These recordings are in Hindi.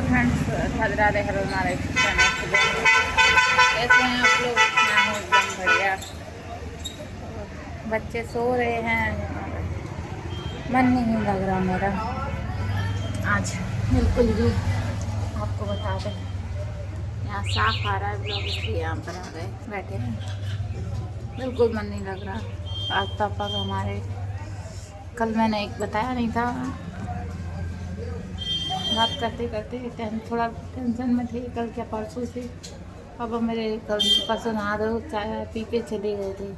फ्रेंड्स, राधे हरो हमारे चैनल से कैसे हैं आप लोग। मैं हूँ एकदम बढ़िया। बच्चे सो रहे हैं, मन नहीं लग रहा मेरा आज बिल्कुल भी। आपको बता दें, यहाँ साफ आ रहा है ब्लॉग, इसलिए यहाँ पर आ गए बैठे हैं। बिल्कुल मन नहीं लग रहा। आज पापा का हमारे, कल मैंने एक बताया नहीं था, बात करते करते थोड़ा टेंशन में थे। कल क्या परसों से पापा मेरे कल परसों नहा धो चाय पी के चले गए थे,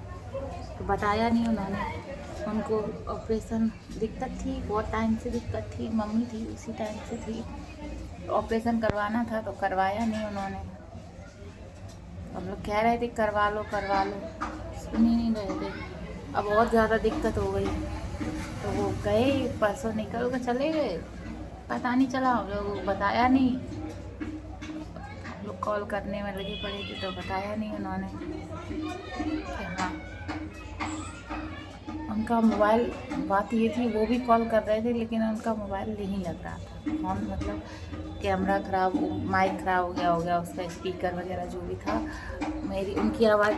तो बताया नहीं उन्होंने। उनको ऑपरेशन दिक्कत थी, बहुत टाइम से दिक्कत थी, मम्मी थी उसी टाइम से थी। ऑपरेशन करवाना था तो करवाया नहीं उन्होंने। हम लोग कह रहे थे करवा लो, सुन ही नहीं रहे थे। अब बहुत ज़्यादा दिक्कत हो गई, तो वो गए परसों निकल कर चले गए। पता नहीं चला, हम लोग बताया नहीं। हम लोग कॉल करने में लगे पड़े थे तो बताया नहीं उन्होंने कि हाँ। उनका मोबाइल, बात ये थी, वो भी कॉल कर रहे थे लेकिन उनका मोबाइल नहीं लग रहा था फोन, मतलब कैमरा ख़राब, माइक ख़राब हो गया उसका, स्पीकर वगैरह जो भी था। उनकी आवाज़,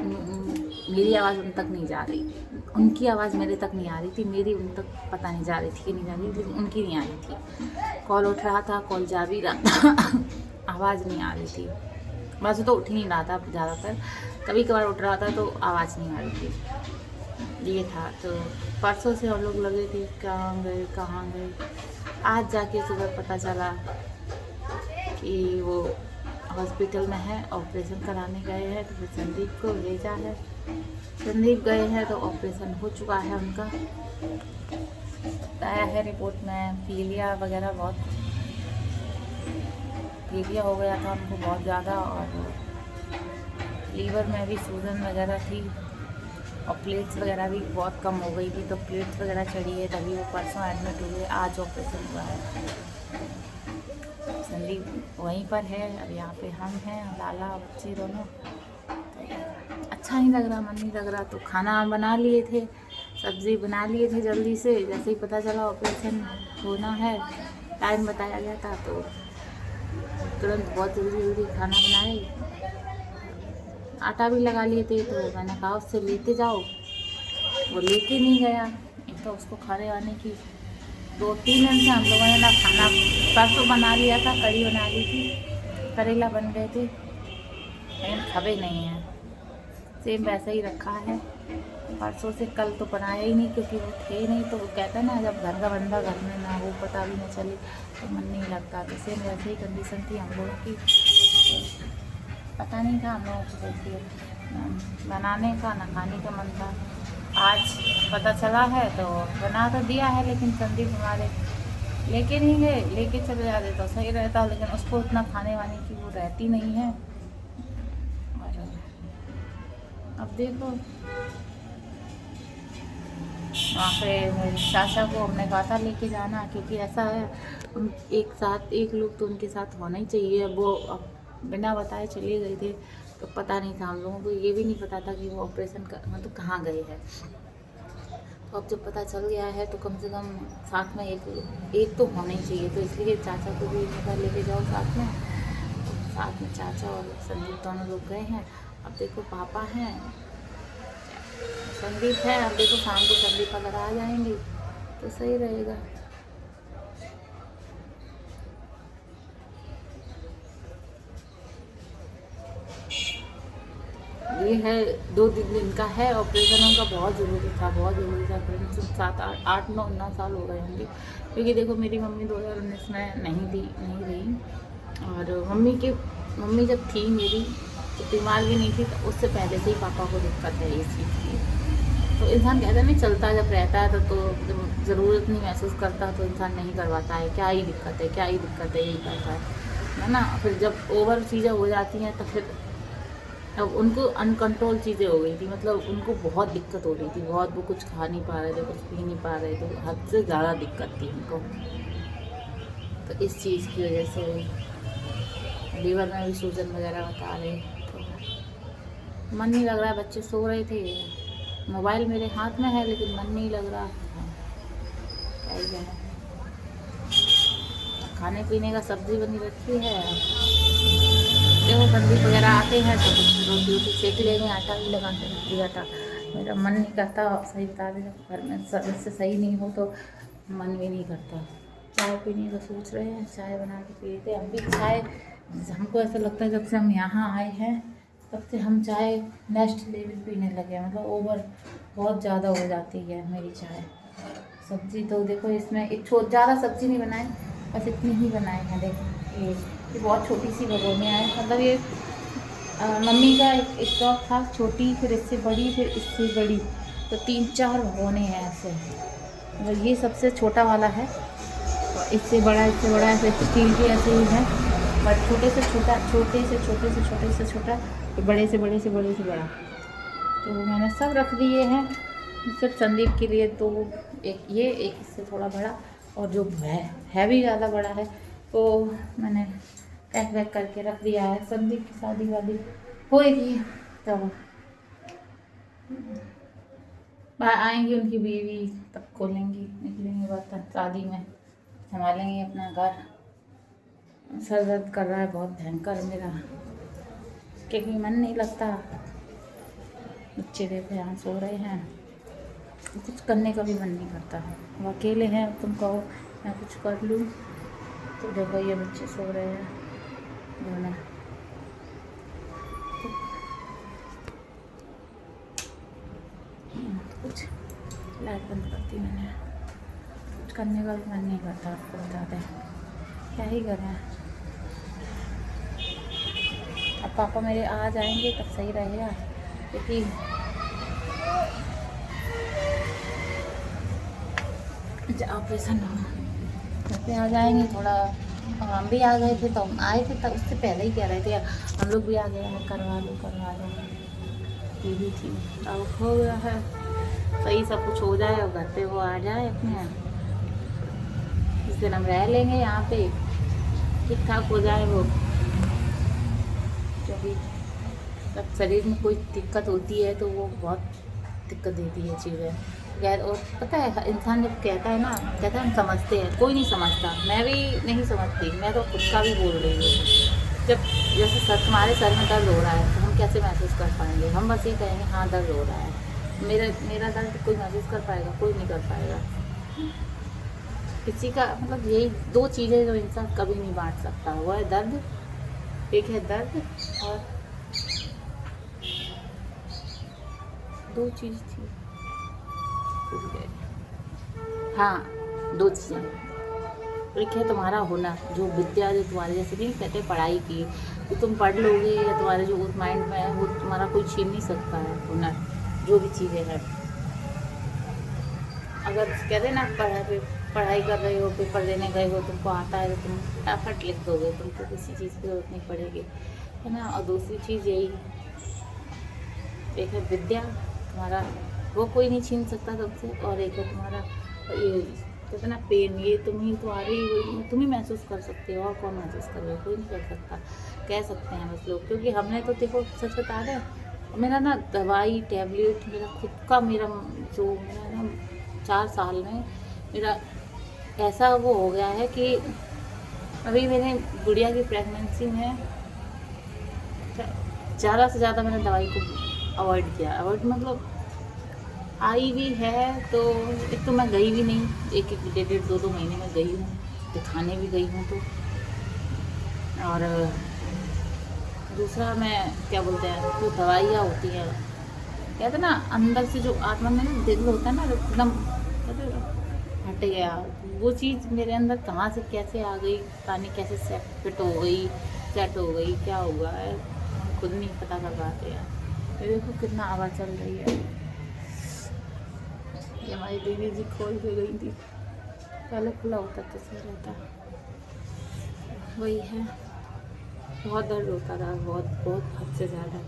मेरी आवाज़ उन तक नहीं जा रही थी, उनकी आवाज़ मेरे तक नहीं आ रही थी, मेरी उन तक पता नहीं जा रही थी कि नहीं जा रही थी, लेकिन उनकी नहीं आ रही थी। कॉल उठ रहा था, कॉल जा भी रहा था आवाज़ नहीं आ रही थी। वैसे तो उठ ही नहीं रहा था ज़्यादातर, कभी कभार उठ रहा था तो आवाज़ नहीं आ रही थी, ये था। तो परसों से हम लोग लगे थे कहाँ गए। आज जाके सुबह पता चला कि वो हॉस्पिटल में है, ऑपरेशन कराने गए हैं। तो फिर संदीप को भेजा है, संदीप गए हैं तो ऑपरेशन हो चुका है उनका। आया है रिपोर्ट में पीलिया वगैरह, बहुत पीलिया हो गया था उनको बहुत ज़्यादा, और लीवर में भी सूजन वगैरह थी, और प्लेट्स वगैरह भी बहुत कम हो गई थी, तो प्लेट्स वगैरह चढ़ी है, तभी वो परसों एडमिट हुए। आज ऑपरेशन हुआ है। संदीप वहीं पर है, अब यहाँ पे हम हैं, लाला बच्चे दोनों। अच्छा नहीं लग रहा, मन नहीं लग रहा। तो खाना बना लिए थे, सब्ज़ी बना लिए थे जल्दी से, जैसे ही पता चला ऑपरेशन होना है, टाइम बताया गया था, तो तुरंत बहुत जल्दी खाना बनाए। आटा भी लगा लिए थे, तो मैंने कहा उससे लेते जाओ, वो लेके नहीं गया। एक तो उसको खाने वाने की 2-3 दिन से हम लोगों ने ना खाना, परसों बना लिया था, कढ़ी बना ली थी, करेला बन गए थे, लेकिन खबे नहीं हैं, सेम वैसा ही रखा है। परसों से कल तो बनाया ही नहीं, क्योंकि वो थे नहीं। तो वो कहता है ना, जब घर का बंदा घर में ना हो, पता भी न चले, तो मन नहीं लगता। तो सेम वैसे ही कंडीशन थी हम लोगों की, पता नहीं था हम लोगों को कैसे बनाने का, ना खाने का मन था। आज पता चला है तो बना तो दिया है, लेकिन संदीप हमारे लेके नहीं गए, लेके चले जाते तो सही रहता, लेकिन उसको उतना खाने वाने की वो रहती नहीं है। और अब देखो, वहाँ पे मेरे चाचा को हमने कहा था लेके जाना, क्योंकि ऐसा है एक साथ एक लोग तो उनके साथ होना ही चाहिए। वो अब बिना बताए चले गए थे, तो पता नहीं था हम लोगों को, ये भी नहीं पता था कि वो ऑपरेशन का मतलब कहाँ गए हैं। तो अब जब पता चल गया है तो कम से कम साथ में एक तो होना ही चाहिए। तो इसलिए चाचा को भी घर लेके जाओ साथ में, तो साथ में चाचा और संदीप दोनों लोग गए हैं। अब देखो पापा हैं, संदीप है, अब देखो शाम को संदीप अगर आ जाएंगे तो सही रहेगा। ये है 2 दिन का है ऑपरेशन, उनका बहुत ज़रूरी था, बहुत ज़रूरी था। फ्रेंड्स 7-8-9 साल हो गए होंगे, क्योंकि देखो मेरी मम्मी 2019 में नहीं रही, और मम्मी जब थी मेरी, तो बीमार भी नहीं थी, तो उससे पहले से ही पापा को दिक्कत है इस चीज़ की। तो इंसान कहता है नहीं, चलता जब रहता है तो जब ज़रूरत नहीं महसूस करता तो इंसान नहीं करवाता है, क्या ही दिक्कत है, क्या ही दिक्कत है, यही करता है ना। फिर जब ओवर चीज़ें हो जाती हैं तो फिर अब उनको अनकंट्रोल चीज़ें हो गई थी, मतलब उनको बहुत दिक्कत हो रही थी, बहुत, वो कुछ खा नहीं पा रहे थे, कुछ पी नहीं पा रहे थे, हद से ज़्यादा दिक्कत थी उनको। तो इस चीज़ की वजह से लीवर में भी सूजन वगैरह बता रहे, तो मन नहीं लग रहा है। बच्चे सो रहे थे, मोबाइल मेरे हाथ में है, लेकिन मन नहीं लग रहा। क्या ही है, खाने पीने का सब्जी बनी रखी है। देखो संदीप वगैरह आते हैं तो कुछ रोटी वोटी सेक लेंगे, आटा भी लगा के रख दिया था। मेरा मन नहीं करता, सही बता दें, जब घर में सदस्य सही नहीं हो तो मन भी नहीं करता। चाय पीने का सोच रहे हैं, चाय बना के पी लेते हैं। हम भी चाय, हमको ऐसा लगता है जब से हम यहाँ आए हैं तब से हम चाय नेक्स्ट लेवल पीने लगे हैं। मतलब ओवर बहुत ज़्यादा हो जाती है मेरी चाय। सब्ज़ी तो देखो इसमें एक ज़्यादा सब्ज़ी नहीं बनाए, बस इतनी ही बनाए हैं। देखो ये बहुत छोटी सी भगोने आए, मतलब ये मम्मी का एक स्टॉक था, छोटी, फिर इससे बड़ी, फिर इससे बड़ी, तो 3-4 भगोने हैं ऐसे। मतलब ये सबसे छोटा वाला है, इससे बड़ा, इससे बड़ा, ऐसे स्टील के ऐसे ही है, बट छोटे से छोटा, छोटे से छोटे से छोटे से छोटा, तो बड़े से बड़े से बड़े से बड़ा। तो मैंने सब रख दिए हैं सिर्फ संदीप के लिए। तो एक ये, एक इससे थोड़ा बड़ा, और जो है भी ज़्यादा बड़ा है तो मैंने पैक वैक करके रख दिया है। संदीप की शादी वादी होएगी तब आएंगी उनकी बीवी, तब खोलेंगी, निकलेंगे बर्तन, शादी में संभालेंगे अपना घर। सर दर्द कर रहा है बहुत भयंकर मेरा, क्योंकि मन नहीं लगता। बच्चे देखो यहाँ सो रहे हैं, कुछ करने का भी मन नहीं करता। अब अकेले हैं, तुम कहो मैं कुछ कर लूँ, तो देखो ये बच्चे सो रहे हैं दोनों। कुछ लाइट बंद करती मैंने, कुछ करने का भी मन नहीं करता, आपको बता दें, क्या ही करें। अब पापा मेरे आ जाएंगे तब सही रहेगा, क्योंकि ऑपरेशन हो, घर पे आ जाएंगे थोड़ा। हम भी आ गए थे, तो हम आए थे तब उससे पहले ही कह रहे थे हम लोग भी आ गए हैं, करवा लो करवा लो। ये भी थी, अब हो गया है सही, सब कुछ हो जाए और घर पे वो आ जाए अपने, जिस दिन हम रह लेंगे यहाँ पे, ठीक ठाक हो जाए वो। क्योंकि जब शरीर में कोई दिक्कत होती है तो वो बहुत दिक्कत देती है चीज़ें गैर। और पता है इंसान जब कहता है ना, कहता है हम समझते हैं, कोई नहीं समझता। मैं भी नहीं समझती, मैं तो खुद का भी बोल रही हूँ। जब जैसे तुम्हारे सर में दर्द हो रहा है तो हम कैसे महसूस कर पाएंगे? हम बस ये कहेंगे हाँ दर्द हो रहा है। मेरा दर्द कोई महसूस कर पाएगा? कोई नहीं कर पाएगा। किसी का मतलब यही 2 चीज़ें जो इंसान कभी नहीं बांट सकता, वो है दर्द, एक है दर्द, और 2 चीज़ थी, हाँ 2 चीज़ें। एक है तुम्हारा हुनर, जो विद्या, जो तुम्हारे जैसे नहीं कहते पढ़ाई की, तो तुम पढ़ लोगे या तुम्हारे जो माइंड में है वो तुम्हारा कोई छीन नहीं सकता है। हुनर जो भी चीज़ें हैं, अगर कहते ना पढ़ाई कर रहे हो, पेपर देने गए हो, तुमको आता है तो तुम फटाफट लिख दोगे, तुमको किसी चीज़ की जरूरत नहीं पड़ेगी, है ना। और दूसरी चीज़ यही, एक है विद्या तुम्हारा, वो कोई नहीं छीन सकता तुमसे, और एक है तुम्हारा ये कहते ना पेन, ये तुम ही महसूस कर सकते हो, और कौन महसूस करेगा? कोई नहीं कर सकता। कह सकते हैं बस लोग, क्योंकि हमने तो देखो सच बता रहे, मेरा ना दवाई टैबलेट, मेरा खुद का, मेरा ना 4 साल में मेरा ऐसा वो हो गया है कि अभी मैंने गुड़िया की प्रेगनेंसी में ज़्यादा से ज़्यादा मैंने दवाई को अवॉइड किया। अवॉइड मतलब आई भी है तो एक तो मैं गई भी नहीं, 1-1, 1.5-2 महीने में गई हूँ, दिखाने भी गई हूँ तो। और दूसरा मैं क्या बोलते हैं, जो दवाइयाँ होती हैं, कहते ना अंदर से जो आत्मा में ना दिल होता है ना, एकदम कहते हट गया, वो चीज़ मेरे अंदर कहाँ से कैसे आ गई, पता नहीं कैसे सेट हो गई, क्या हुआ है खुद नहीं पता कर पाते हैं। देखो कितना आवाज़ चल रही है, ये हमारी दीदी जी खोल के गई थी, पहले खुला होता तो सही रहता। वही है, बहुत दर्द होता था, बहुत हद से ज़्यादा।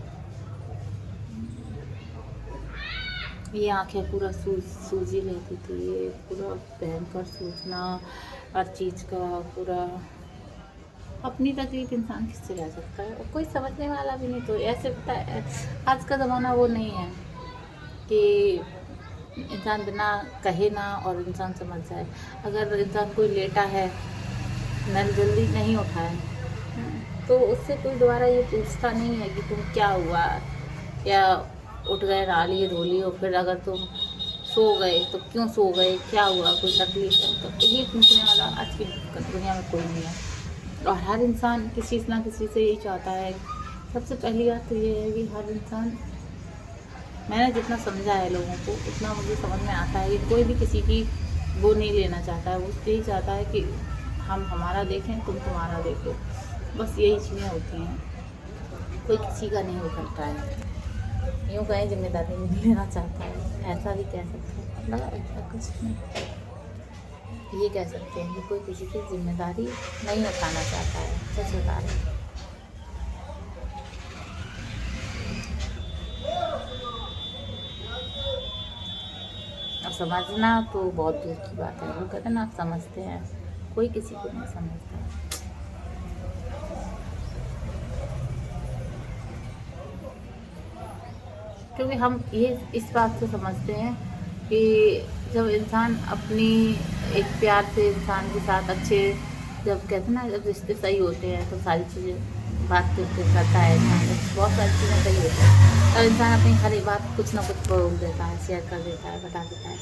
ये आँखें पूरा सूजी रहती थी, ये पूरा भयंकर सूजना, हर चीज़ का पूरा। अपनी तकलीफ इंसान किससे रह सकता है, और कोई समझने वाला भी नहीं। तो ऐसे पता है आज का ज़माना वो नहीं है कि इंसान बिना कहे ना और इंसान समझ जाए। अगर इंसान कोई लेटा है नल जल्दी नहीं उठाया तो उससे कोई दोबारा ये पूछता नहीं है कि तुम क्या हुआ, या उठ गए नहा लिए धो लिए, और फिर अगर तुम सो गए तो क्यों सो गए, क्या हुआ, कोई तकलीफ है, तो ये पूछने वाला आज की दुनिया में कोई नहीं है। और हर इंसान किसी ना किसी से यही चाहता है। सबसे पहली बात तो ये है कि हर इंसान, मैंने जितना समझा है लोगों को उतना मुझे समझ में आता है कि कोई भी किसी की वो नहीं लेना चाहता है। वो यही चाहता है कि हम हमारा देखें, तुम तुम्हारा देखो, बस यही चीज़ें होती हैं। कोई किसी का नहीं उठता है, यूँ कहें जिम्मेदारी नहीं लेना चाहता है, ऐसा भी कह सकते हैं। मतलब ऐसा कुछ नहीं, ये कह सकते हैं कि कोई किसी की जिम्मेदारी नहीं उठाना चाहता है। सच बता रहे हैं। अब समझना तो बहुत दूर की बात है। वो कहते हैं ना, आप समझते हैं, कोई किसी को नहीं समझता। क्योंकि हम ये इस बात से समझते हैं कि जब इंसान अपनी एक प्यार से इंसान के साथ अच्छे, जब कहते हैं ना, जब रिश्ते सही होते हैं तो सारी चीज़ें बात करता है इंसान, बहुत सारी चीज़ें सही होती हैं। और इंसान अपनी हर एक बात कुछ ना कुछ बोल देता है, शेयर कर देता है, बता देता है।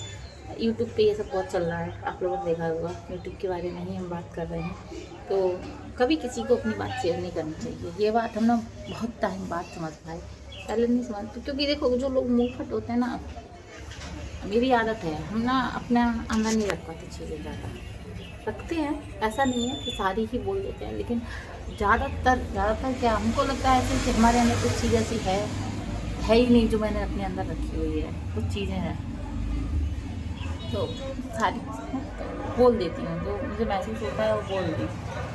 यूट्यूब पे ये सब बहुत चल रहा है, आप लोगों ने देखा होगा। यूट्यूब के बारे में ही हम बात कर रहे हैं। तो कभी किसी को अपनी बात शेयर नहीं करनी चाहिए। ये बात हम ना बहुत टाइम बाद समझ पाए, पहले नहीं समझते। क्योंकि देखो, जो लोग मुँह फट होते हैं ना, मेरी आदत है, हम ना अपने अंदर नहीं रख पाते चीज़ें, ज़्यादा रखते हैं। ऐसा नहीं है कि सारी ही बोल देते हैं, लेकिन ज़्यादातर क्या हमको लगता है ऐसे कि हमारे अंदर कुछ चीज़ ऐसी है ही नहीं जो मैंने अपने अंदर रखी हुई है। कुछ चीज़ें हैं तो सारी बोल देती हूँ, जो मुझे महसूस होता है वो बोल दी,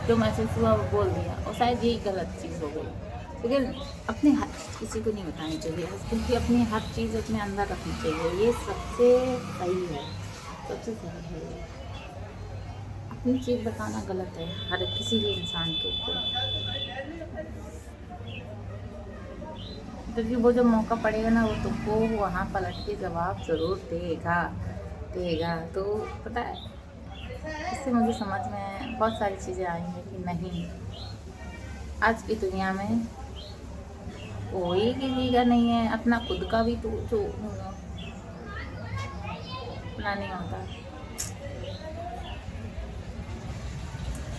जो महसूस हुआ वो बोल दिया। और शायद यही गलत चीज़ हो गई। लेकिन अपनी हर चीज़ किसी को नहीं बतानी चाहिए, क्योंकि अपनी हर चीज़ अपने अंदर रखनी चाहिए। ये सबसे सही है, सबसे सही है। ये अपनी चीज़ बताना गलत है हर किसी भी इंसान के ऊपर, क्योंकि वो जब मौका पड़ेगा ना, वो तुमको वहाँ पलट के जवाब ज़रूर देगा। तो पता है, इससे मुझे समझ में बहुत सारी चीज़ें आई हैं कि नहीं, आज की दुनिया में कोई किसी का नहीं है। अपना खुद का भी तो जो अपना नहीं होता।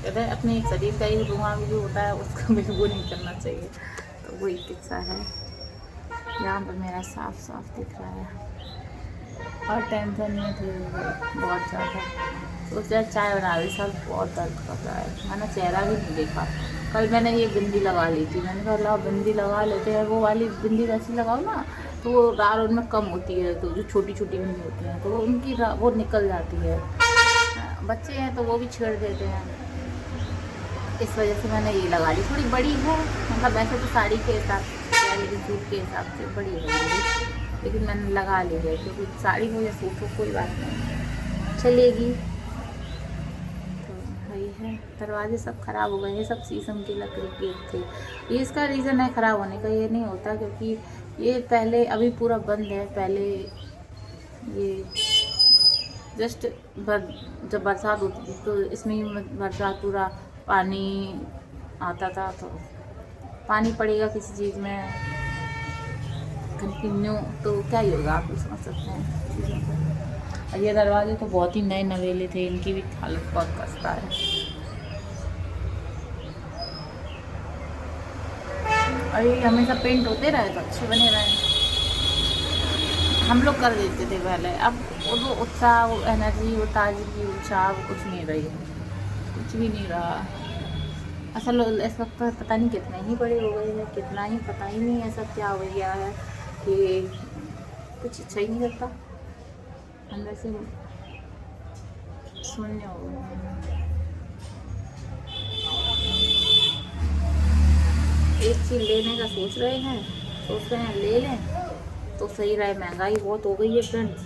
कहते हैं अपने एक शरीर का ही धुआं भी जो होता है उसका भी वो नहीं करना चाहिए। तो वही किस्सा है। यहाँ पर मेरा साफ साफ दिख रहा है और टेंशन में थी बहुत ज़्यादा। सोचा चाय बना रही, सर बहुत दर्द कर रहा है। मैंने चेहरा भी नहीं देखा। कल मैंने ये बिंदी लगा ली थी, मैंने कहा लाओ बिंदी लगा लेते हैं। वो वाली बिंदी वैसी लगाओ ना तो वो रार उनमें कम होती है, तो जो छोटी छोटी बिंदी होती हैं तो वो उनकी वो निकल जाती है। बच्चे हैं तो वो भी छेड़ देते हैं, इस वजह से मैंने ये लगा ली। थोड़ी बड़ी है, मतलब वैसे तो साड़ी के हिसाब से, लेकिन सूट के हिसाब से बड़ी है, लेकिन मैंने लगा ली है क्योंकि साड़ी हो या सूट हो कोई बात नहीं, चलेगी। तो वही है। दरवाजे सब ख़राब हो गए हैं, सब शीशम की लकड़ी के थे। ये इसका रीज़न है ख़राब होने का, ये नहीं होता क्योंकि ये पहले, अभी पूरा बंद है। पहले ये जस्ट जब बरसात होती थी तो इसमें बरसात पूरा पानी आता था, तो पानी पड़ेगा किसी चीज़ में कंटिन्यू तो क्या ही होगा, आप लोग समझ सकते हैं चीज़ों को। और ये दरवाजे तो बहुत ही नए नवेले थे, इनकी भी हालत बहुत खस्ता है। और ये हमेशा पेंट होते रहे तो अच्छे बने रहे, हम लोग कर देते थे पहले। अब वो उत्साह, वो एनर्जी, वो ताजगी, उत्साह कुछ नहीं रही, कुछ भी नहीं रहा। असल इस वक्त पता नहीं कितने ही बड़े हो गए हैं, कितना ही पता ही नहीं है सब क्या हो गया है कि कुछ अच्छा ही नहीं लगता, अंदर से शून्य हो गया। एक चीज़ लेने का सोच रहे हैं ले लें तो सही रहे। महंगाई बहुत हो गई है फ्रेंड्स।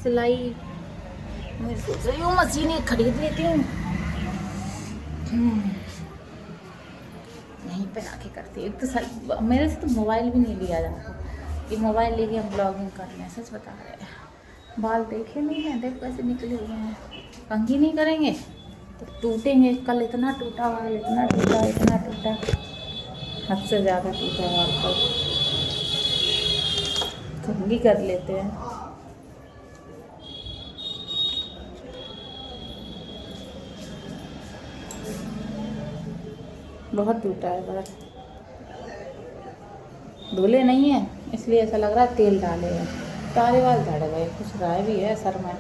सिलाई मैं सोच रही हूँ मशीन एक खरीद लेती हूँ, यहीं पे आके करती है। एक तो मेरे से तो मोबाइल भी नहीं लिया जाता कि मोबाइल लेके हम ब्लॉगिंग कर रहे हैं। सच बता रहे हैं, बाल देखे नहीं हैं, देख कैसे निकले हुए हैं। कंघी नहीं करेंगे तो टूटेंगे। कल इतना टूटा वाल, इतना टूटा, इतना टूटा, हद से ज़्यादा टूटा वाल। कल कंघी कर लेते हैं। बहुत टूटा है बाल। धुले नहीं है इसलिए ऐसा लग रहा है तेल डाले हैं। सारे बाल झड़ गए, कुछ राय भी है सर में।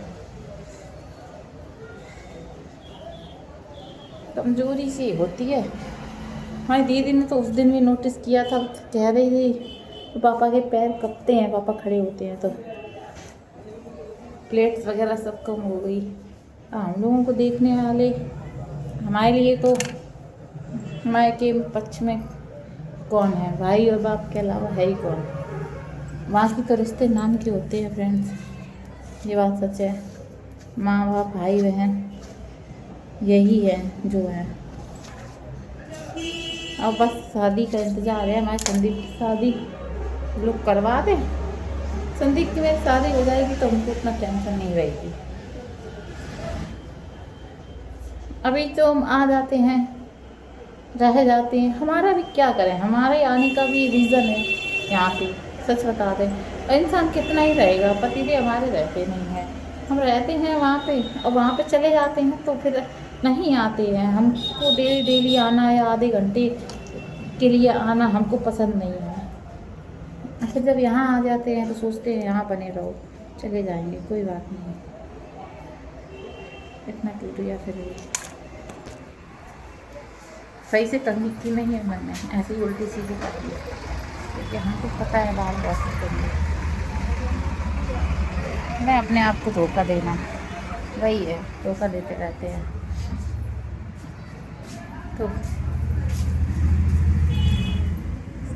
कमजोरी सी होती है। हमारी दीदी ने तो उस दिन भी नोटिस किया था, कह रही थी तो पापा के पैर कपते हैं, पापा खड़े होते हैं तो प्लेट्स वगैरह सब कम हो गई। हम लोगों को देखने वाले, हमारे लिए तो हमारे के पक्ष में कौन है, भाई और बाप के अलावा है ही कौन। बाकी तो रिश्ते नाम के होते हैं फ्रेंड्स, ये बात सच है। माँ बाप भाई बहन यही है जो है। अब बस शादी का इंतज़ार है, हमारे संदीप की शादी लोग करवा दें। संदीप की मेरी शादी हो जाएगी तो हमको उतना टेंशन नहीं रहेगी। अभी तो हम आ जाते हैं, रह जाते हैं, हमारा भी क्या करें, हमारे आने का भी रीज़न है यहाँ पे। सच बता दें, इंसान कितना ही रहेगा, पति भी हमारे रहते नहीं हैं। हम रहते हैं वहाँ पे और वहाँ पे चले जाते हैं तो फिर नहीं आते हैं। हमको डेली डेली आना या आधे घंटे के लिए आना हमको पसंद नहीं है। फिर जब यहाँ आ जाते हैं तो सोचते हैं यहाँ बने रहो, चले जाएंगे कोई बात नहीं। इतना टूट गया फिर भी सही से करनी की नहीं है मैंने, ऐसे ही उल्टी सीधी कर दी क्योंकि हमको पता है बाल कैसे करनी। मैं अपने आप को धोखा देना, वही है, धोखा देते रहते हैं। तो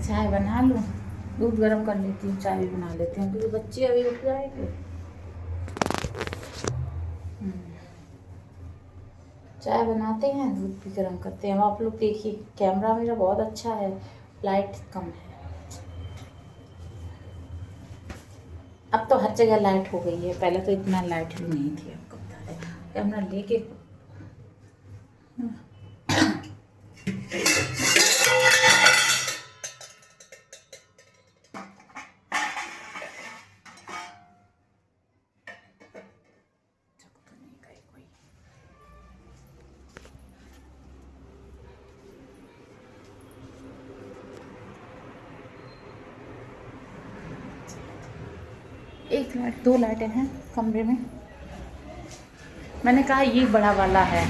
चाय बना लूँ, दूध गर्म कर लेती हूँ, चाय भी बना लेती हूँ क्योंकि बच्चे अभी उठ जाएंगे। चाय बनाते हैं, दूध भी गर्म करते हैं। आप लोग देखिए, कैमरा मेरा बहुत अच्छा है, लाइट कम है। अब तो हर जगह लाइट हो गई है, पहले तो इतना लाइट भी नहीं थी। आपको बता दें, कैमरा लेके एक लाइट, दो लाइटें हैं कमरे में। मैंने कहा ये बड़ा वाला है,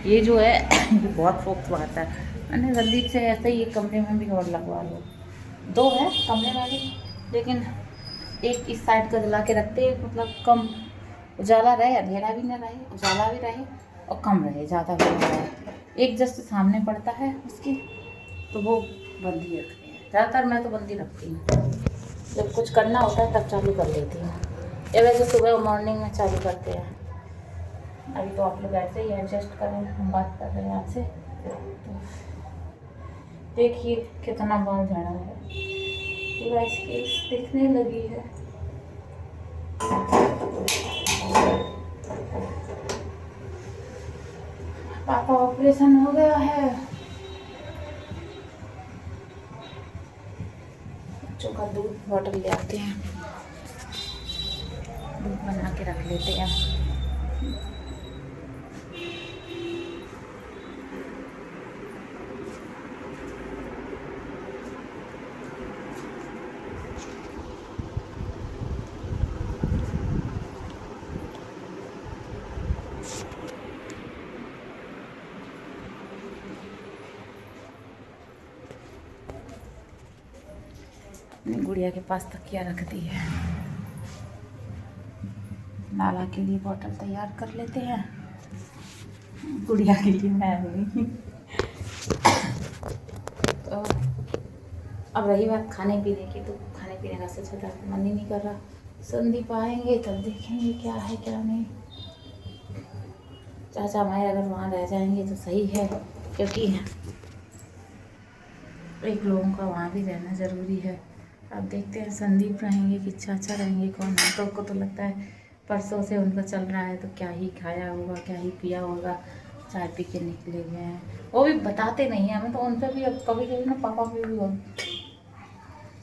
ये जो है ये बहुत फोक्स आता है। मैंने रणदीप से ऐसे ही एक कमरे में भी और लगवा लो। दो है कमरे वाली, लेकिन एक इस साइड का जला के रखते हैं, मतलब कम उजाला रहे, अंधेरा भी ना रहे, उजाला भी रहे और कम रहे, ज़्यादा भी ना रहे। एक जस्ट सामने पड़ता है उसकी, तो वो बंद ही रखते हैं। ज़्यादातर मैं तो बंद ही रखती हूँ, जब कुछ करना होता है तब चालू कर लेती हूँ, या वैसे सुबह और मॉर्निंग में चालू करते हैं। अभी तो आप लोग ऐसे ही एडजस्ट करें, हम बात कर रहे हैं आपसे। तो देखिए कितना बाल झड़ा है, पूरा स्केच दिखने लगी है। पापा ऑपरेशन हो गया है, बच्चों का दूध बॉटल ले आते हैं, दूध बना के रख लेते हैं। अपनी गुड़िया के पास तकिया रख दी है। नाला के लिए बोतल तैयार कर लेते हैं, गुड़िया के लिए मैं हुई। तो अब रही बात खाने पीने की, तो खाने पीने का सच बता मन ही नहीं कर रहा। संदीप आएंगे तब देखेंगे क्या है क्या नहीं। चाचा हमारे अगर वहाँ रह जाएंगे तो सही है, क्योंकि एक लोगों का वहाँ भी रहना ज़रूरी है। अब देखते हैं संदीप रहेंगे कि चाचा रहेंगे, कौन है। तो लगता है परसों से उनका चल रहा है, तो क्या ही खाया होगा क्या ही पिया होगा, चाय पी के निकले हुए हैं। वो भी बताते नहीं हैं हमें, तो उनसे भी अब कभी कभी ना पापा पे भी हम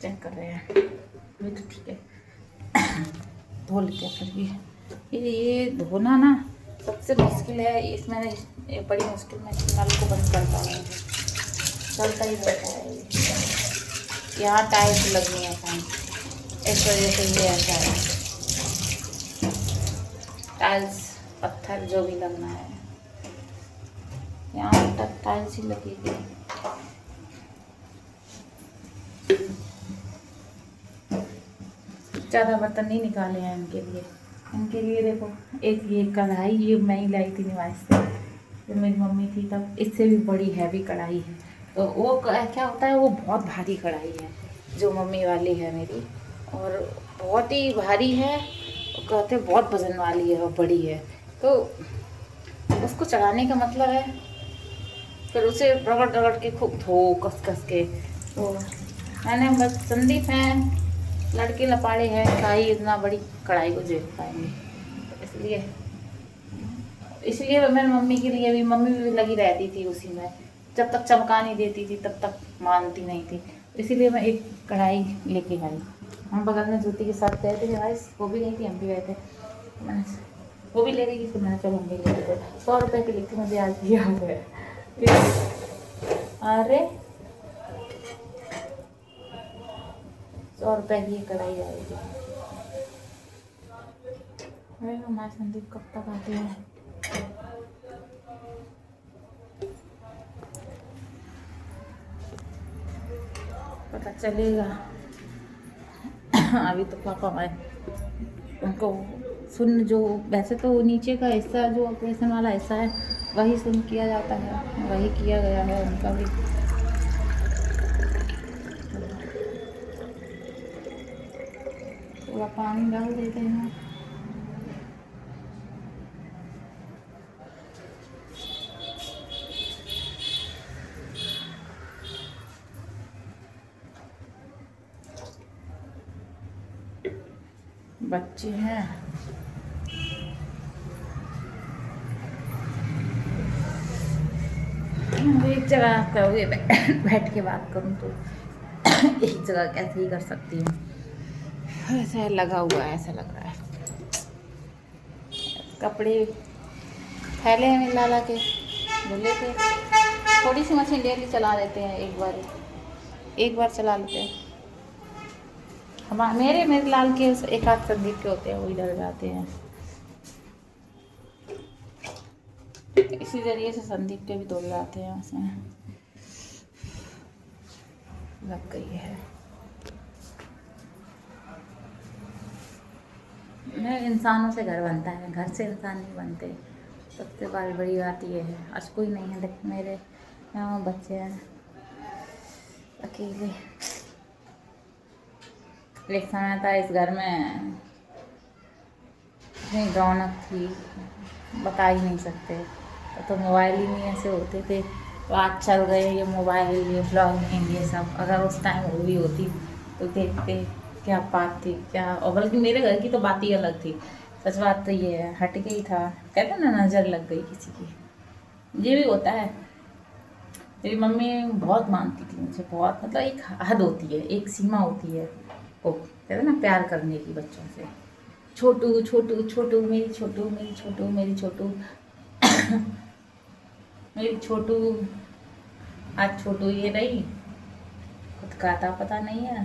चेक कर रहे हैं। अभी तो ठीक है, धो लेते हैं फिर भी। ये धोना ना सबसे मुश्किल है इसमें। ये बड़ी मुश्किल में नल को बंद कर पा रहे हैं, चलता ही रहता है। यहाँ टाइल्स लगी है फैन, इस वजह से ये ऐसा है। टाइल्स पत्थर जो भी लगना है, यहाँ तक टाइल्स ही लगेगी। ज़्यादा बर्तन नहीं निकाले हैं इनके लिए। इनके लिए देखो, एक ये कढ़ाई ये मैं ही लाई थी निवास से, जब मेरी मम्मी थी तब। इससे भी बड़ी हैवी कढ़ाई है। तो वो क्या होता है, वो बहुत भारी कढ़ाई है जो मम्मी वाली है मेरी, और बहुत ही भारी है। कहते हैं बहुत वजन वाली है और बड़ी है, तो उसको चढ़ाने का मतलब है फिर उसे रगड़ रगड़ के खूब धो कस कस के। तो मैंने बस संदीप हैं, लड़के लपाड़े हैं, काई इतना बड़ी कढ़ाई को झेल पाएंगे, तो इसलिए मैं मम्मी के लिए भी, मम्मी भी लगी रहती थी उसी में। जब तक चमका नहीं देती थी तब तक मानती नहीं थी, इसीलिए मैं एक कढ़ाई लेके आई। हम बगल में ज्योति के साथ गए थे भाई, वो भी गई थी, हम भी गए थे। मैंने वो भी ले गई, फिर मैंने चलो हम भी ले गए। 100 रुपये की लिखी, मुझे आज भी याद है। अरे 100 रुपये की कढ़ाई आएगी। हमारे संदीप कब तक आते हैं? पता चलेगा। अभी तो पापा आए, उनको सुन, जो वैसे तो नीचे का हिस्सा जो ऑपरेशन वाला हिस्सा है वही सुन किया जाता है, वही किया गया है उनका भी। थोड़ा पानी डाल देते हैं। बच्चे हैं, एक जगह करोगे बैठ के बात करूं तो एक जगह कैसे ही कर सकती हूँ। ऐसा लगा हुआ है, ऐसा लग रहा है। कपड़े फैले हैं मिला ला के धुले थे। थोड़ी सी मशीन डेली चला लेते हैं, एक बार चला लेते हैं। मेरे लाल के एक आध संदीप के होते हैं, वही डर जाते हैं। इसी जरिए से संदीप के भी धुल जाते हैं, उसमें लग गई है। मैं इंसानों से घर बनता है, घर से इंसान नहीं बनते। सबसे बड़ी बात ये है। आज कोई नहीं है, देख मेरे यहाँ बच्चे हैं अकेले। एक समय था इस घर में इतनी रौनक थी, बता ही नहीं सकते। तो मोबाइल ही नहीं ऐसे होते थे, तो आज चल गए ये मोबाइल, ये ब्लॉगिंग, ये सब। अगर उस टाइम वो भी होती तो देखते क्या बात थी, क्या। और बल्कि मेरे घर की तो बात ही अलग थी। सच बात तो ये है, हट गई था, कहते ना नज़र लग गई किसी की, ये भी होता है। मेरी मम्मी बहुत मानती थी मुझे, बहुत, मतलब एक हद होती है, एक सीमा होती है, वो कहते ना प्यार करने की बच्चों से। छोटू छोटू छोटू मेरी छोटू, मेरी छोटू, मेरी छोटू मेरी छोटू। आज छोटू ये रही, खुद का था पता नहीं है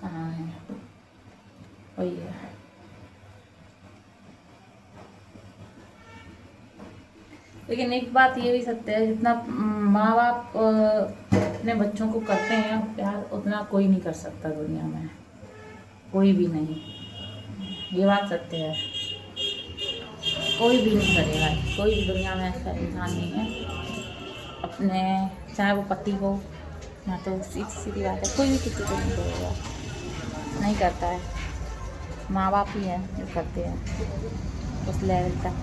कहाँ है, वही है। लेकिन एक बात ये भी सत्य है, जितना माँ बाप अपने बच्चों को करते हैं प्यार, उतना कोई नहीं कर सकता दुनिया में, कोई भी नहीं। ये बात सत्य है, कोई भी नहीं करेगा, कोई भी दुनिया में ऐसा इंसान नहीं है अपने, चाहे वो पति हो या, तो सीधी बात है, कोई भी किसी को नहीं करेगा, नहीं करता है। माँ बाप ही है जो करते हैं उस लेवल तक।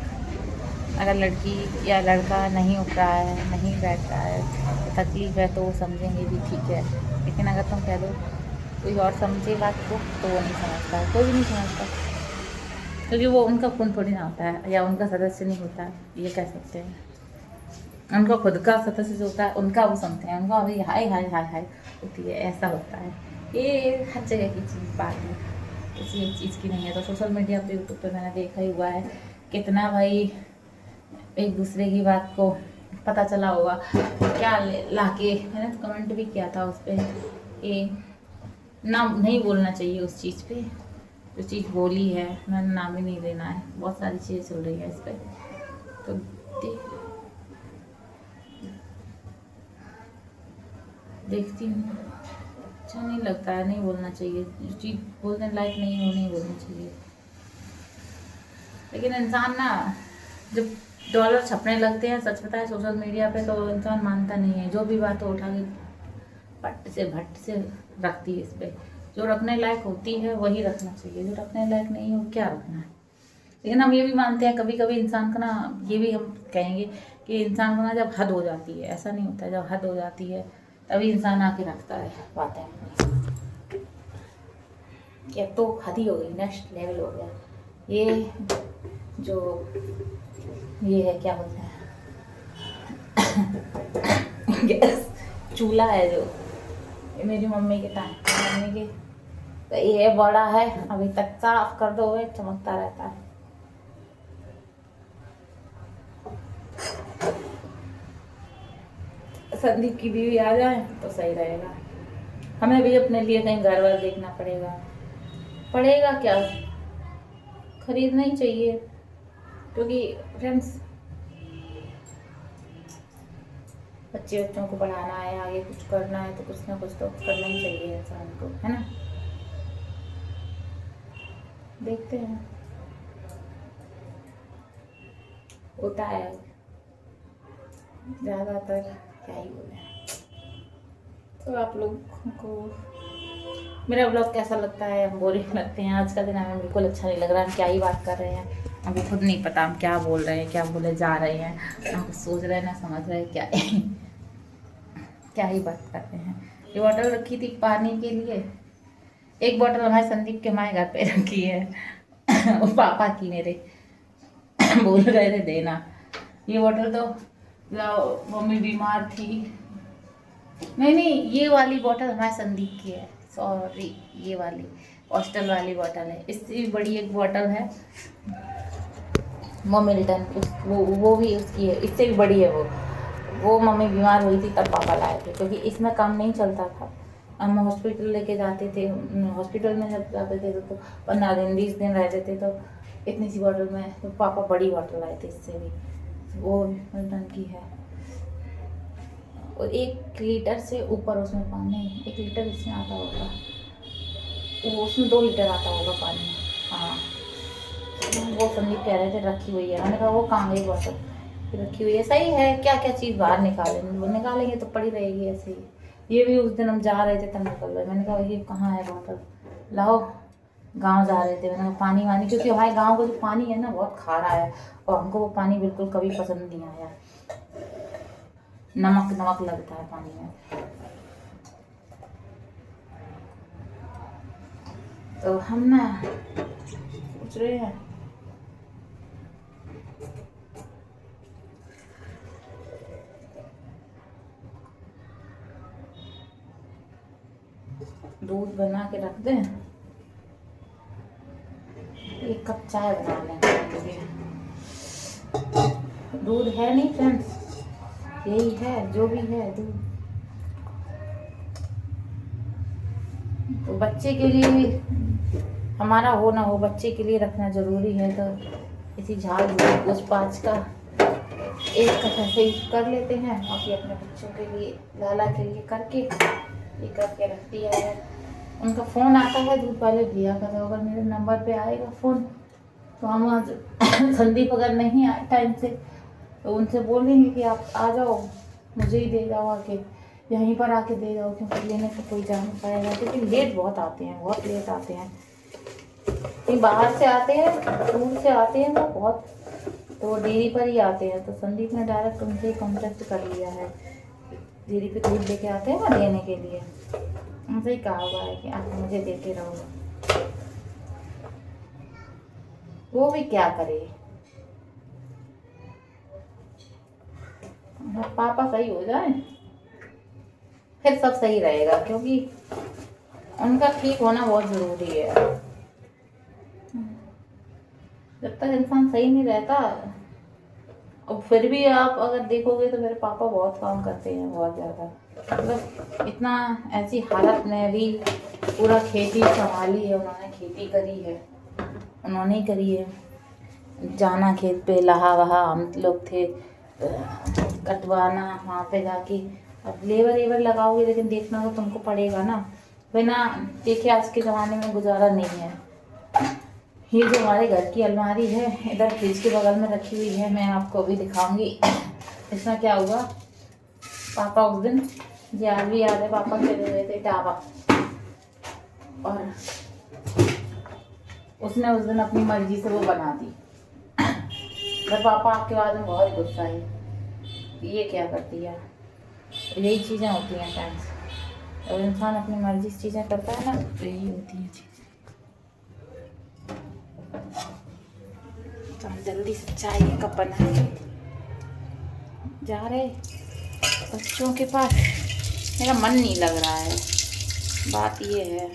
अगर लड़की या लड़का नहीं उठ रहा है, नहीं बैठ रहा है, तकलीफ़ है, तो वो समझेंगे भी ठीक है। लेकिन अगर तुम कह दो कोई और समझे बात को, तो वो नहीं समझता, कोई भी नहीं समझता। क्योंकि वो उनका खून थोड़ी ना होता है या उनका सदस्य नहीं होता है, ये कह सकते हैं। उनका खुद का सदस्य जो होता है उनका वो सुनते हैं, उनका अभी हाय हाय हाय हाय होती है, ऐसा होता है। ये हर जगह की चीज़ बात है, किसी एक चीज़ की नहीं है। तो सोशल मीडिया पे, यूट्यूब पे मैंने देखा ही हुआ है कितना भाई एक दूसरे की बात को पता चला होगा, क्या लाके मैंने कमेंट भी किया था उस पर, ये नाम नहीं बोलना चाहिए उस चीज़ पे, जो चीज़ बोली है मैंने नाम ही नहीं लेना है। बहुत सारी चीज़ें चल रही है इस पर, तो देखती हूँ, अच्छा नहीं लगता है, नहीं बोलना चाहिए। जो चीज़ बोलने लायक नहीं है वो नहीं बोलनी चाहिए। लेकिन इंसान ना जब डॉलर छपने लगते हैं, सच बताए सोशल मीडिया पे, तो इंसान मानता नहीं है। जो भी बात उठा के भट्ट से रखती है इस पर। जो रखने लायक होती है वही रखना चाहिए, जो रखने लायक नहीं हो क्या रखना है। लेकिन हम ये भी मानते हैं कभी कभी इंसान का ना, ये भी हम कहेंगे कि इंसान को ना जब हद हो जाती है, ऐसा नहीं होता है, जब हद हो जाती है तभी इंसान आके रखता है बातें अपनी। कि अब तो हद ही हो गई, नेक्स्ट लेवल हो गया। ये जो ये है क्या बोलते हैं गैस चूल्हा है जो, ये मेरी मम्मी के टाइम, मम्मी के तो ये बड़ा है, अभी तक साफ कर दो है चमकता रहता है। संदीप की बीवी आ जाए तो सही रहेगा। हमें भी अपने लिए कहीं घर वर देखना पड़ेगा क्या, खरीदना ही चाहिए। क्योंकि फ्रेंड्स बच्चों को पढ़ाना है, आगे कुछ करना है, तो कुछ ना कुछ तो करना ही चाहिए इंसान को, है ना। देखते हैं होता है ज़्यादातर, क्या ही बोले। तो आप लोगों को मेरा ब्लॉग कैसा लगता है? हम बोरिंग लगते हैं? आज का दिन हमें बिल्कुल अच्छा नहीं लग रहा है। हम क्या ही बात कर रहे हैं, हमको खुद नहीं पता हम क्या बोल रहे हैं, क्या बोले जा रहे हैं। हम कुछ सोच रहे हैं ना समझ रहे हैं क्या क्या ही बात कर रहे हैं। ये बॉटल रखी थी पानी के लिए, एक बॉटल हमारे संदीप के माए घर पे रखी है वो पापा की मेरे बोल रहे थे देना। ये बॉटल तो मम्मी बीमार थी, नहीं ये वाली बॉटल हमारे संदीप की है, सॉरी ये वाली हॉस्टल वाली बॉटल है। इससे भी बड़ी एक बॉटल है वो मिल्टन, वो भी उसकी है, इससे भी बड़ी है वो मम्मी बीमार हुई थी तब पापा लाए थे, क्योंकि इसमें काम नहीं चलता था। हम हॉस्पिटल लेके जाते थे, हॉस्पिटल में जब जाते थे तो 15 दिन 20 दिन रहते थे, तो इतनी सी बॉटल में तो पापा बड़ी बॉटल लाए थे इससे भी, वो मिल्टन की है। और 1 लीटर से ऊपर उसमें पानी, 1 लीटर इसमें आता होगा, वो उसमें 2 लीटर आता होगा पानी। हाँ वो संदीप कह रहे थे रखी हुई है, मैंने कहा वो कहाँ गई बॉटल, रखी हुई है। सही है, क्या क्या चीज़ बाहर निकालेंगे तो पड़ी रहेगी ऐसे ही। ये भी उस दिन हम जा रहे थे तब निकल गए, मैंने कहा ये कहाँ है बॉटल, लाओ। गांव जा रहे थे, मैंने कहा पानी वानी, क्योंकि हमारे गांव का जो पानी है ना बहुत खारा है, और हमको वो पानी बिल्कुल कभी पसंद नहीं आया, नमक नमक लगता है पानी में। तो हम ना सोच रहे हैं दूध बना के रख दें, 1 कप चाय बना लेंगे। दूध है नहीं फ्रेंड्स, यही है जो भी है दूध। तो बच्चे के लिए, हमारा हो ना हो बच्चे के लिए रखना ज़रूरी है, तो इसी झाड़ कुछ 5 का 1 कप ऐसे ही कर लेते हैं, बाकी अपने बच्चों के लिए लाला के लिए करके ये करके रख दिया है। उनका फ़ोन आता है दूध वाले भैया का, तो अगर मेरे नंबर पे आएगा फ़ोन तो हम आज संदीप अगर नहीं आए टाइम से तो उनसे बोलेंगे कि आप आ जाओ, मुझे ही दे जाओ आके, यहीं पर आके दे जाओ, क्योंकि लेने तो कोई जा नहीं पाएगा, क्योंकि लेट बहुत आते हैं, बहुत लेट आते हैं। कहीं बाहर से आते हैं, दूर से आते हैं वो बहुत, तो वो डेयरी पर ही आते हैं। तो संदीप ने डायरेक्ट उनसे ही कॉन्टेक्ट कर लिया है, डेयरी पे दूध लेके आते हैं ना देने के लिए, उनसे ही कहा हुआ है कि आप मुझे देते रहो। वो भी क्या करे। पापा सही हो जाए फिर सब सही रहेगा, क्योंकि उनका ठीक होना बहुत ज़रूरी है। जब तक इंसान सही नहीं रहता, और फिर भी आप अगर देखोगे तो मेरे पापा बहुत काम करते हैं, बहुत ज़्यादा। मतलब इतना ऐसी हालत में भी पूरा खेती संभाली है उन्होंने, खेती करी है उन्होंने ही करी है। जाना खेत पे, लहा वहा हम लोग थे, कटवाना वहाँ पे जाके। अब लेबर वेबर लगाओगे लेकिन देखना तो तुमको पड़ेगा ना, बिना देखे आज के ज़माने में गुजारा नहीं है। ये जो हमारे घर की अलमारी है इधर फ्रिज के बगल में रखी हुई है, मैं आपको अभी दिखाऊंगी। इसमें क्या हुआ, पापा उस दिन, मुझे आज भी याद है, पापा चले गए थे ढाबा, और उसने उस दिन अपनी मर्जी से वो बना दी। पर पापा आपके बाद में बहुत गुस्सा है, ये क्या कर दिया। यही चीज़ें होती हैं फ्रेंड्स, जब इंसान अपनी मर्जी से चीज़ें करता है ना तो यही होती हैं चीज़ें। तो हम जल्दी से चाय कप बना के जा रहे बच्चों के पास। मेरा मन नहीं लग रहा है, बात ये है।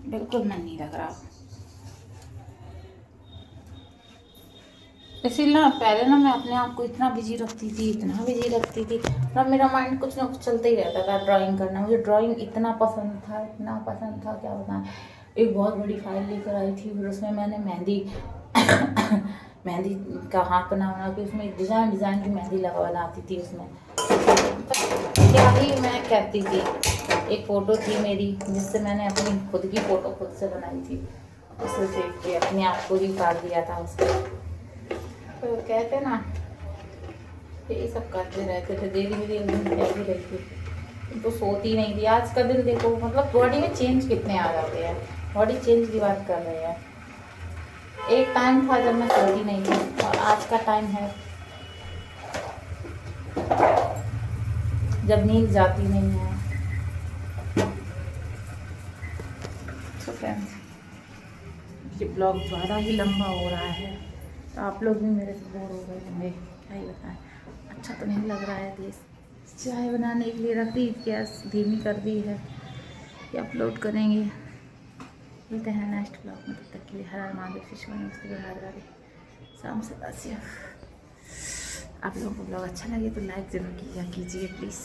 बिल्कुल मन नहीं लग रहा। इसीलिए ना पहले ना मैं अपने आप को इतना बिजी रखती थी, इतना बिजी रखती थी, ना मेरा माइंड कुछ ना कुछ चलता ही रहता था। ड्राइंग करना, मुझे ड्राइंग इतना पसंद था, इतना पसंद था क्या बताएं। एक बहुत बड़ी फाइल लेकर आई थी, फिर उसमें मैंने मेहंदी मेहंदी का हाथ बना के उसमें डिज़ाइन डिज़ाइन की मेहंदी बनाती थी उसमें। क्या ही मैं कहती थी। एक फ़ोटो थी मेरी जिससे मैंने अपनी खुद की फ़ोटो खुद से बनाई थी, उसे देख के अपने आप को ही काट दिया था उसको। तो कहते ना यही सब करते रहते थे, डेली मेरी कैसी रहती थी, तो सोती नहीं थी। आज का दिन देखो, मतलब बॉडी में चेंज कितने आ जाते हैं, बॉडी चेंज की बात कर रहे हैं। एक टाइम था जब मैं सोती नहीं थी, और आज का टाइम है जब नींद जाती नहीं है। तो फ्रेंड्स, ये ब्लॉग ज़्यादा ही लंबा हो रहा है, तो आप लोग भी मेरे से बोर हो गए होंगे, क्या ही बताएं। अच्छा तो नहीं लग रहा है। गैस चाय बनाने के लिए रख दी, गैस धीमी कर दी है, ये अपलोड करेंगे। मिलते हैं नेक्स्ट ब्लॉग में, तब तक के लिए हर हर महादेव, शिशु शाम से 10। आप लोगों को ब्लॉग अच्छा लगे तो लाइक ज़रूर कीजिए प्लीज़।